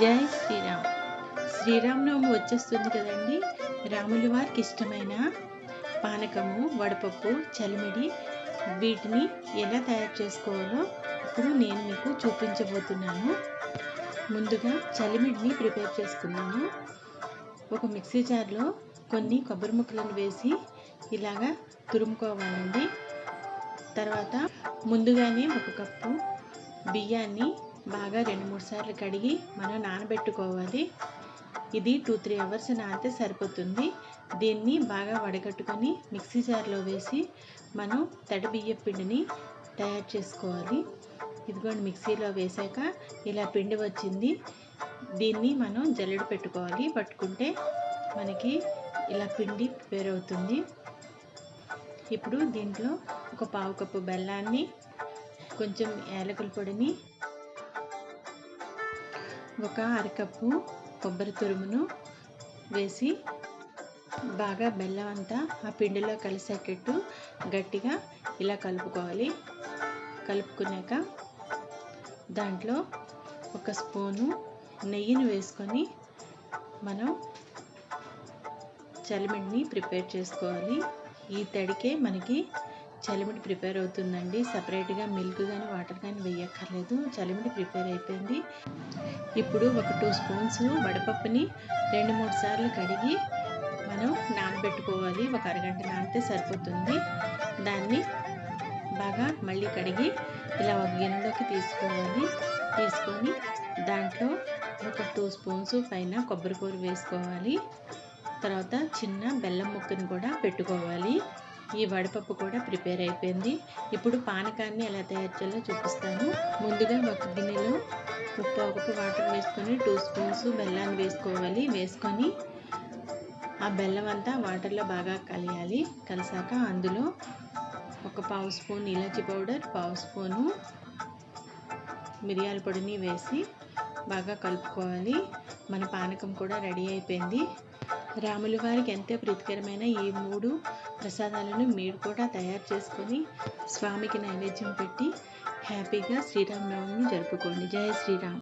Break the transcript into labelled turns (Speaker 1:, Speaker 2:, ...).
Speaker 1: జై శ్రీరామ్. శ్రీరామనవమి వచ్చేస్తుంది కదండి. రాముల వారికి ఇష్టమైన పానకము, వడపప్పు, చలిమిడి వీటిని ఎలా తయారు చేసుకోవాలో ఇప్పుడు నేను మీకు చూపించబోతున్నాను. ముందుగా చలిమిడిని ప్రిపేర్ చేసుకున్నాము. ఒక మిక్సీ జార్లో కొన్ని కొబ్బరి ముక్కలను వేసి ఇలాగా తురుముకోవాలండి. తర్వాత ముందుగానే ఒక కప్పు బియ్యాన్ని బాగా 2-3 సార్లు కడిగి మనం నానబెట్టుకోవాలి. ఇది 2-3 అవర్స్ నానితే సరిపోతుంది. దీన్ని బాగా వడగట్టుకొని మిక్సీ జార్లో వేసి మనం తడి బియ్యపు పిండిని తయారు చేసుకోవాలి. ఇదిగోండి, మిక్సీలో వేసాక ఇలా పిండి వచ్చింది. దీన్ని మనం జల్లెడ పెట్టుకోవాలి. పట్టుకుంటే మనకి ఇలా పిండి ప్రిపేర్ అవుతుంది. ఇప్పుడు దీంట్లో ఒక పావు కప్పు బెల్లాన్ని, కొంచెం యాలకుల పొడిని, ఒక అరకప్పు కొబ్బరి తురుమును వేసి బాగా బెల్లం అంతా ఆ పిండిలో కలిసేటట్టు గట్టిగా ఇలా కలుపుకోవాలి. కలుపుకున్నాక దాంట్లో ఒక స్పూను నెయ్యిని వేసుకొని మనం చలిమిడిని ప్రిపేర్ చేసుకోవాలి. ఈ తడికే మనకి చలిమిడి ప్రిపేర్ అవుతుందండి. సపరేట్గా మిల్క్ కానీ వాటర్ కానీ వేయక్కర్లేదు. చలిమిడి ప్రిపేర్ అయిపోయింది. ఇప్పుడు ఒక 2 స్పూన్స్ వడపప్పుని 2-3 సార్లు కడిగి మనం నానబెట్టుకోవాలి. ఒక అరగంట నానితే సరిపోతుంది. దాన్ని బాగా మళ్ళీ కడిగి ఇలా ఒక గిన్నెలోకి తీసుకోవాలి. తీసుకొని దాంట్లో ఒక 2 స్పూన్స్ పైన కొబ్బరి కూర వేసుకోవాలి. తర్వాత చిన్న బెల్లం ముక్కను కూడా పెట్టుకోవాలి. ఈ వడపప్పు కూడా ప్రిపేర్ అయిపోయింది. ఇప్పుడు పానకాన్ని ఎలా తయారు చేయాలో చూపిస్తాను. ముందుగా ఒక గిన్నెలో ముప్పావు కప్పు వాటర్ వేసుకొని 2 స్పూన్స్ బెల్లాన్ని వేసుకోవాలి. వేసుకొని ఆ బెల్లం అంతా వాటర్లో బాగా కలియాలి. కలిసాక అందులో ఒక పావు స్పూన్ ఇలాచీ పౌడర్, పావు స్పూను మిరియాల పొడిని వేసి బాగా కలుపుకోవాలి. మన పానకం కూడా రెడీ అయిపోయింది. రాముల వారికి ఎంతో ప్రీతికరమైన ఈ 3 ప్రసాదాలను మీరు కూడా తయారు చేసుకొని స్వామికి నైవేద్యం పెట్టి హ్యాపీగా శ్రీరామనవమిని జరుపుకోండి. జై శ్రీరామ్.